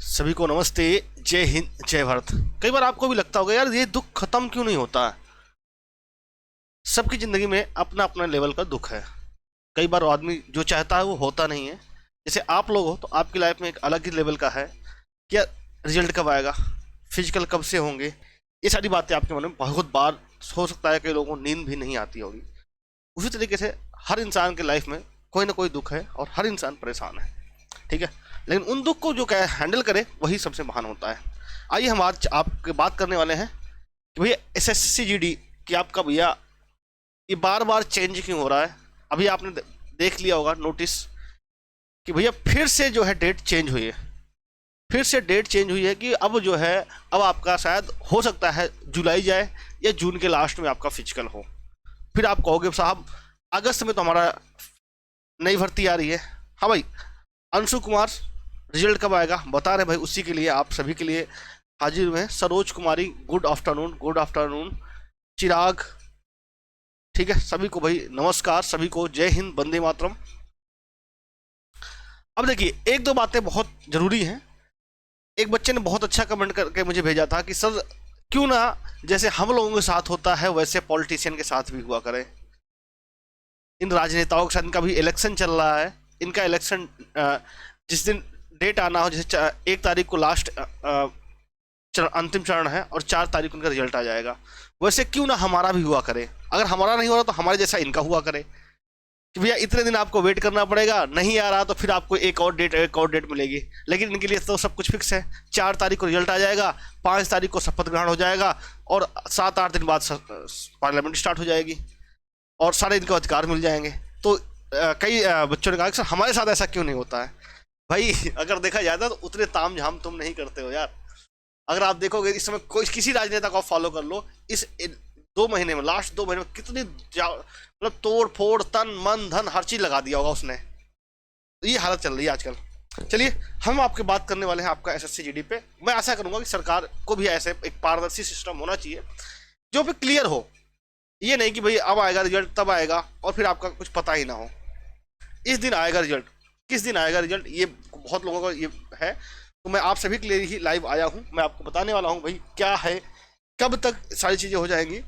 सभी को नमस्ते। जय हिंद जय भारत। कई बार आपको भी लगता होगा यार ये दुख खत्म क्यों नहीं होता। सबकी जिंदगी में अपना अपना लेवल का दुख है। कई बार आदमी जो चाहता है वो होता नहीं है। जैसे आप लोग हो तो आपकी लाइफ में एक अलग ही लेवल का है। क्या रिजल्ट कब आएगा, फिजिकल कब से होंगे, ये सारी बातें आपके मन में बहुत बार हो सकता है कई लोगों को नींद भी नहीं आती होगी। उसी तरीके से हर इंसान के लाइफ में कोई ना कोई दुख है और हर इंसान परेशान है। ठीक है, लेकिन उन दुख को जो क्या हैंडल करे वही सबसे महान होता है। आइए हम आज आपके बात करने वाले हैं कि भैया SSCGD कि आपका भैया ये बार बार चेंज क्यों हो रहा है। अभी आपने देख लिया होगा नोटिस कि भैया फिर से जो है डेट चेंज हुई है। फिर से डेट चेंज हुई है कि अब जो है अब आपका शायद हो सकता है जुलाई जाए या जून के लास्ट में आपका फिजिकल हो। फिर आप कहोगे साहब अगस्त में तो हमारा नई भर्ती आ रही है। हाँ भाई, अंशु कुमार रिजल्ट कब आएगा बता रहे भाई, उसी के लिए आप सभी के लिए हाजिर हुए हैं। सरोज कुमारी गुड आफ्टरनून, गुड आफ्टरनून। चिराग, ठीक है, सभी को भाई नमस्कार, सभी को जय हिंद, वंदे मातरम। अब देखिए एक दो बातें बहुत जरूरी हैं। एक बच्चे ने बहुत अच्छा कमेंट करके मुझे भेजा था कि सर क्यों ना जैसे हम लोगों के साथ होता है वैसे पॉलिटिशियन के साथ भी हुआ करे। इन राजनेताओं के साथ इनका भी इलेक्शन चल रहा है। इनका इलेक्शन जिस दिन डेट आना हो, जैसे 1 तारीख को लास्ट अंतिम चरण है और 4 तारीख को उनका रिजल्ट आ जाएगा, वैसे क्यों ना हमारा भी हुआ करे। अगर हमारा नहीं हो रहा तो हमारे जैसा इनका हुआ करे कि भैया इतने दिन आपको वेट करना पड़ेगा, नहीं आ रहा तो फिर आपको एक और डेट मिलेगी। लेकिन इनके लिए तो सब कुछ फिक्स है। 4 तारीख को रिजल्ट आ जाएगा, 5 तारीख को शपथ ग्रहण हो जाएगा और 7-8 दिन बाद पार्लियामेंट स्टार्ट हो जाएगी और सारे इनको अधिकार मिल जाएंगे। तो कई बच्चों ने कहा कि सर हमारे साथ ऐसा क्यों नहीं होता है। भाई अगर देखा जाए तो उतने ताम झाम तुम नहीं करते हो यार। अगर आप देखोगे इस समय कोई किसी राजनेता को फॉलो कर लो, इस 2 महीने में, लास्ट 2 महीने में कितनी मतलब तोड़ फोड़ तन मन धन हर चीज लगा दिया होगा उसने। तो ये हालत चल रही है आजकल। चलिए हम आपके बात करने वाले हैं आपका SSCGD पे। मैं आशा करूंगा कि सरकार को भी ऐसे एक पारदर्शी सिस्टम होना चाहिए जो भी क्लियर हो। ये नहीं कि भाई अब आएगा रिजल्ट तब आएगा और फिर आपका कुछ पता ही ना हो। इस दिन आएगा रिजल्ट, किस दिन आएगा रिजल्ट, ये बहुत लोगों का ये है। तो मैं आप सभी के लिए ही लाइव आया हूँ। मैं आपको बताने वाला हूँ भाई क्या है, कब तक सारी चीज़ें हो जाएंगी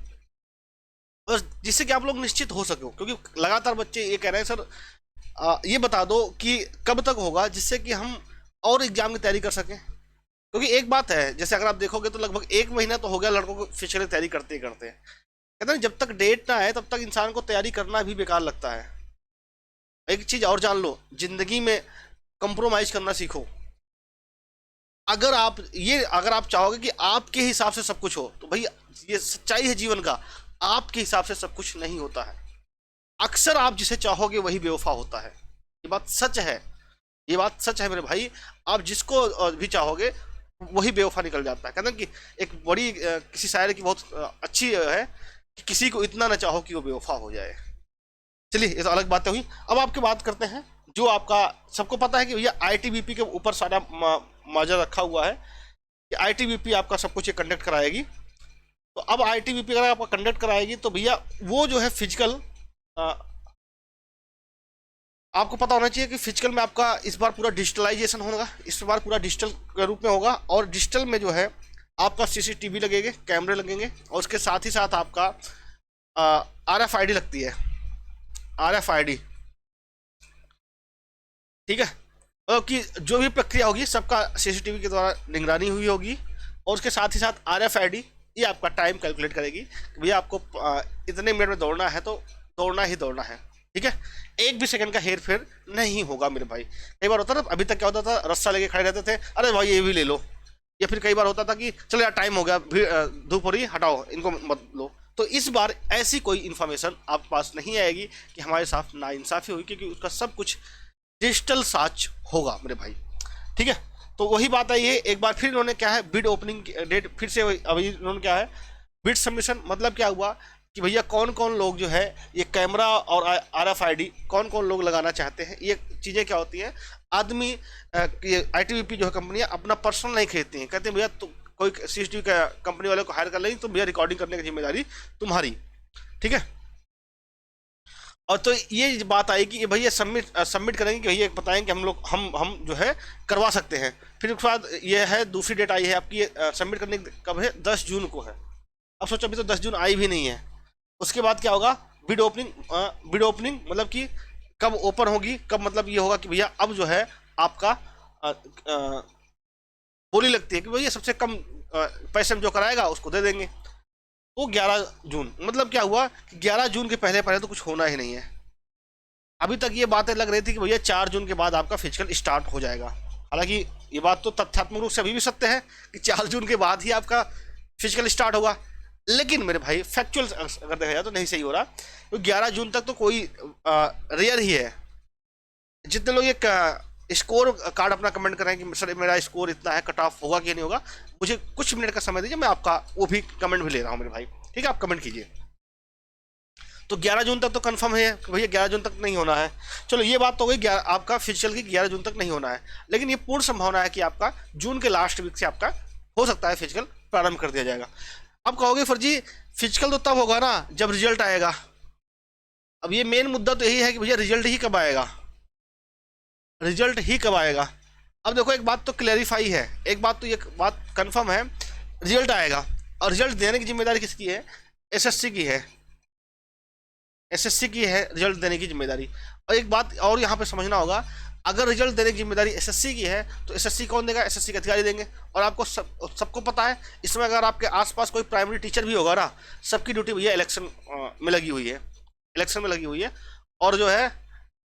और जिससे कि आप लोग निश्चित हो सको। क्योंकि लगातार बच्चे ये कह रहे हैं सर ये बता दो कि कब तक होगा जिससे कि हम और एग्जाम की तैयारी कर सकें। क्योंकि एक बात है, जैसे अगर आप देखोगे तो लगभग 1 महीना तो हो गया लड़कों को फिजिकल की तैयारी करते ही करते। कहते हैं जब तक डेट ना आए तब तक इंसान को तैयारी करना भी बेकार लगता है। एक चीज और जान लो, जिंदगी में कंप्रोमाइज करना सीखो। अगर आप चाहोगे कि आपके हिसाब से सब कुछ हो तो भाई ये सच्चाई है जीवन का, आपके हिसाब से सब कुछ नहीं होता है। अक्सर आप जिसे चाहोगे वही बेवफा होता है। ये बात सच है, ये बात सच है मेरे भाई। आप जिसको भी चाहोगे वही बेवफा निकल जाता है। कहते हैं कि एक बड़ी किसी शायर की बहुत अच्छी है कि किसी को इतना ना चाहो कि वो बेवफा हो जाए। चलिए ये तो अलग बातें हुई। अब आपकी बात करते हैं जो आपका सबको पता है कि भैया ITBP के ऊपर सारा माजरा रखा हुआ है कि ITBP आपका सब कुछ ये कंडक्ट कराएगी। तो अब ITBP अगर आपका कंडक्ट कराएगी तो भैया वो जो है फिजिकल आपको पता होना चाहिए कि फिजिकल में आपका इस बार पूरा डिजिटलाइजेशन होगा। इस बार पूरा डिजिटल के रूप में होगा और डिजिटल में जो है आपका CCTV लगेंगे, कैमरे लगेंगे और उसके साथ ही साथ आपका RFID लगती है, RFID, ठीक है। कि जो भी प्रक्रिया होगी सबका CCTV के द्वारा निगरानी हुई होगी और उसके साथ ही साथ RFID ये आपका टाइम कैलकुलेट करेगी कि भैया आपको इतने मिनट में दौड़ना है तो दौड़ना ही दौड़ना है, ठीक है। एक भी सेकंड का हेर फेर नहीं होगा मेरे भाई। कई बार होता ना, अभी तक क्या होता था, रस्सा लेके खड़े रहते थे, अरे भाई ये भी ले लो। या फिर कई बार होता था कि चलो यार टाइम हो गया, धूप हो रही, हटाओ इनको मत लो। तो इस बार ऐसी कोई इन्फॉर्मेशन आपके पास नहीं आएगी कि हमारे साथ नाइंसाफी हुई, क्योंकि उसका सब कुछ डिजिटल साच होगा मेरे भाई, ठीक है। तो वही बात आई है, एक बार फिर इन्होंने क्या है बिड ओपनिंग डेट फिर से अभी इन्होंने क्या है बिड सबमिशन, मतलब क्या हुआ कि भैया कौन कौन लोग जो है ये कैमरा और RFID कौन कौन लोग लगाना चाहते हैं। ये चीज़ें क्या होती हैं, आदमी ITBP जो है कंपनियां अपना पर्सनल नहीं खरीदती हैं। कहते हैं भैया तो कोई CCTV का कंपनी वाले को हायर कर लेंगे तो भैया रिकॉर्डिंग करने की जिम्मेदारी तुम्हारी, ठीक है। और तो ये बात आई कि भैया सबमिट करेंगे कि भैया बताएंगे हम लोग हम जो है करवा सकते हैं। फिर उसके बाद ये है दूसरी डेट आई है आपकी सबमिट करने की, कब है 10 जून को है। अब सोचो अभी तो 10 जून आई भी नहीं है। उसके बाद क्या होगा, बिड ओपनिंग मतलब कि कब ओपन होगी, कब मतलब ये होगा कि भैया अब जो है आपका बोली लगती है कि भैया सबसे कम पैसे में जो कराएगा उसको दे देंगे। तो 11 जून मतलब क्या हुआ कि 11 जून के पहले पहले तो कुछ होना ही नहीं है। अभी तक ये बातें लग रही थी कि भैया 4 जून के बाद आपका फिजिकल स्टार्ट हो जाएगा। हालांकि ये बात तो तथ्यात्मक रूप से अभी भी सत्य है कि 4 जून के बाद ही आपका फिजिकल स्टार्ट होगा। लेकिन मेरे भाई फैक्चुअल अगर देखा जाए तो नहीं सही हो रहा, तो 11 जून तक तो कोई रेयर ही है। जितने लोग ये स्कोर कार्ड अपना कमेंट कर रहे हैं कि सर मेरा स्कोर इतना है, कट ऑफ होगा कि नहीं होगा, मुझे कुछ मिनट का समय दीजिए, मैं आपका वो भी कमेंट भी ले रहा हूँ मेरे भाई। ठीक है, आप कमेंट कीजिए। तो 11 जून तक तो कंफर्म है कि भैया 11 जून तक नहीं होना है। चलो ये बात तो गई आपका फिजिकल की 11 जून तक नहीं होना है, लेकिन ये पूर्ण संभावना है कि आपका जून के लास्ट वीक से आपका हो सकता है फिजिकल प्रारंभ कर दिया जाएगा। अब कहोगे फर्जी फिजिकल तो तब होगा ना जब रिजल्ट आएगा। अब ये मेन मुद्दा तो यही है कि भैया रिजल्ट ही कब आएगा, रिजल्ट ही कब आएगा। अब देखो एक बात तो क्लैरिफाई है, एक बात तो ये बात कंफर्म है, रिजल्ट आएगा और रिजल्ट देने की जिम्मेदारी किसकी है, एसएससी की है, एसएससी की है रिजल्ट देने की जिम्मेदारी। और एक बात और यहाँ पे समझना होगा, अगर रिजल्ट देने की जिम्मेदारी एसएससी की है तो एसएससी कौन देगा, एसएससी के अधिकारी देंगे। और आपको सबको पता है इसमें अगर आपके आसपास कोई प्राइमरी टीचर भी होगा ना, सबकी ड्यूटी भैया इलेक्शन में लगी हुई है, इलेक्शन में लगी हुई है। और जो है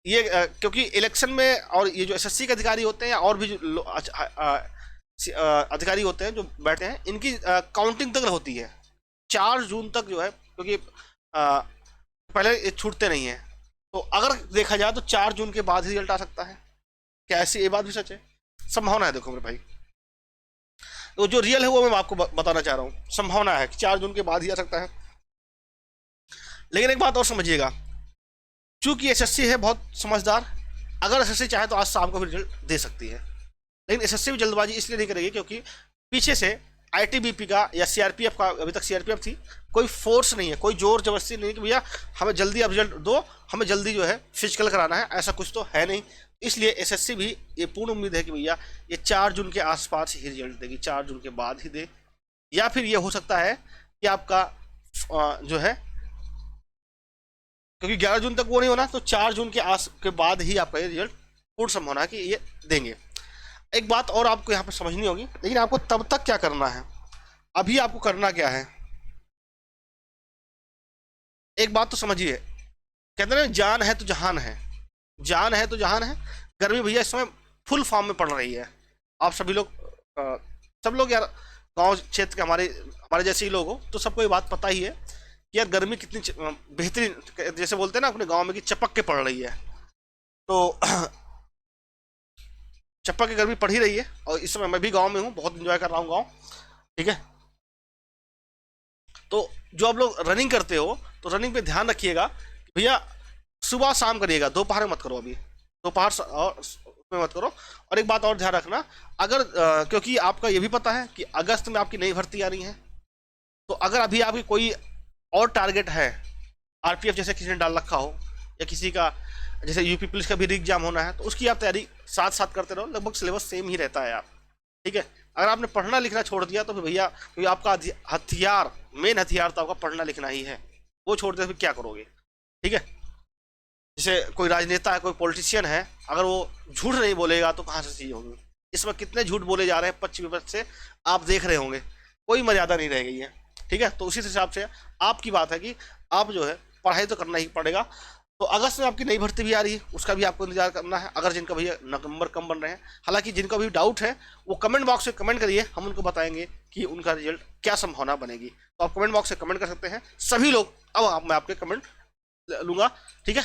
ये क्योंकि इलेक्शन में और ये जो एसएससी के अधिकारी होते हैं और भी जो अधिकारी होते हैं जो बैठे हैं, इनकी काउंटिंग तक होती है 4 जून तक जो है, क्योंकि पहले ये छूटते नहीं है। तो अगर देखा जाए तो 4 जून के बाद ही रिजल्ट आ सकता है। क्या ऐसी ये बात भी सच है? संभावना है देखो मेरे भाई, तो जो रियल है वो मैं आपको बताना चाह रहा हूँ, संभावना है कि 4 जून के बाद ही आ सकता है। लेकिन एक बात और समझिएगा, चूंकि एसएससी है बहुत समझदार, अगर एसएससी चाहे तो आज शाम को भी रिजल्ट दे सकती है। लेकिन एसएससी भी जल्दबाजी इसलिए नहीं करेगी क्योंकि पीछे से आईटीबीपी का या सीआरपीएफ का, अभी तक सीआरपीएफ थी, कोई फोर्स नहीं है, कोई जोर जबरदस्ती नहीं कि भैया हमें जल्दी अब रिजल्ट दो, हमें जल्दी जो है फिजिकल कराना है, ऐसा कुछ तो है नहीं। इसलिए एसएससी भी ये पूर्ण उम्मीद है कि भैया ये 4 जून के आसपास ही रिजल्ट देगी, 4 जून के बाद ही दे। या फिर ये हो सकता है कि आपका जो है, क्योंकि 11 जून तक वो नहीं होना, तो 4 जून के बाद ही आपका ये रिजल्ट पूर्ण संभावना है कि ये देंगे। एक बात और आपको यहाँ पे समझनी होगी, लेकिन आपको तब तक क्या करना है, अभी आपको करना क्या है, एक बात तो समझिए, कहते हैं जान है तो जहान है, जान है तो जहान है। गर्मी भैया इस समय फुल फॉर्म में पड़ रही है। आप सभी लोग सब लोग यार गांव क्षेत्र के हमारे जैसे ही लोग हो तो सबको ये बात पता ही है कि यार गर्मी कितनी बेहतरीन, जैसे बोलते हैं ना अपने गांव में कि चपक के पड़ रही है। तो चपक की गर्मी पड़ ही रही है और इस समय मैं भी गांव में हूँ, बहुत इंजॉय कर रहा हूँ गांव। ठीक है, तो जो आप लोग रनिंग करते हो तो रनिंग पे ध्यान रखिएगा भैया, सुबह शाम करिएगा, दोपहर में मत करो, अभी दोपहर में मत करो। और एक बात और ध्यान रखना, अगर क्योंकि आपका ये भी पता है कि अगस्त में आपकी नई भर्ती आ रही है, तो अगर अभी आपकी कोई और टारगेट है, आरपीएफ जैसे किसी ने डाल रखा हो, या किसी का जैसे यूपी पुलिस का भी री एग्जाम होना है, तो उसकी आप तैयारी साथ साथ करते रहो, लगभग सिलेबस सेम ही रहता है आप। ठीक है, अगर आपने पढ़ना लिखना छोड़ दिया तो फिर भैया, क्योंकि आपका हथियार, मेन हथियार तो आपका पढ़ना लिखना ही है, वो छोड़ दे फिर क्या करोगे। ठीक है, जैसे कोई राजनेता है, कोई पॉलिटिशियन है, अगर वो झूठ नहीं बोलेगा तो कहाँ से चीज होगी। इसमें कितने झूठ बोले जा रहे हैं पश्चिमी विपक्ष से, आप देख रहे होंगे, कोई मर्यादा नहीं रह गई है। ठीक है, तो उसी हिसाब से आपकी बात है कि आप जो है पढ़ाई तो करना ही पड़ेगा। तो अगस्त में आपकी नई भर्ती भी आ रही है, उसका भी आपको इंतजार करना है। अगर जिनका भैया नंबर कम बन रहे हैं, हालांकि जिनका भी डाउट है वो कमेंट बॉक्स में कमेंट करिए, हम उनको बताएंगे कि उनका रिजल्ट क्या संभावना बनेगी। तो आप कमेंट बॉक्स में कमेंट कर सकते हैं सभी लोग। अब मैं आपके कमेंट लूंगा। ठीक है,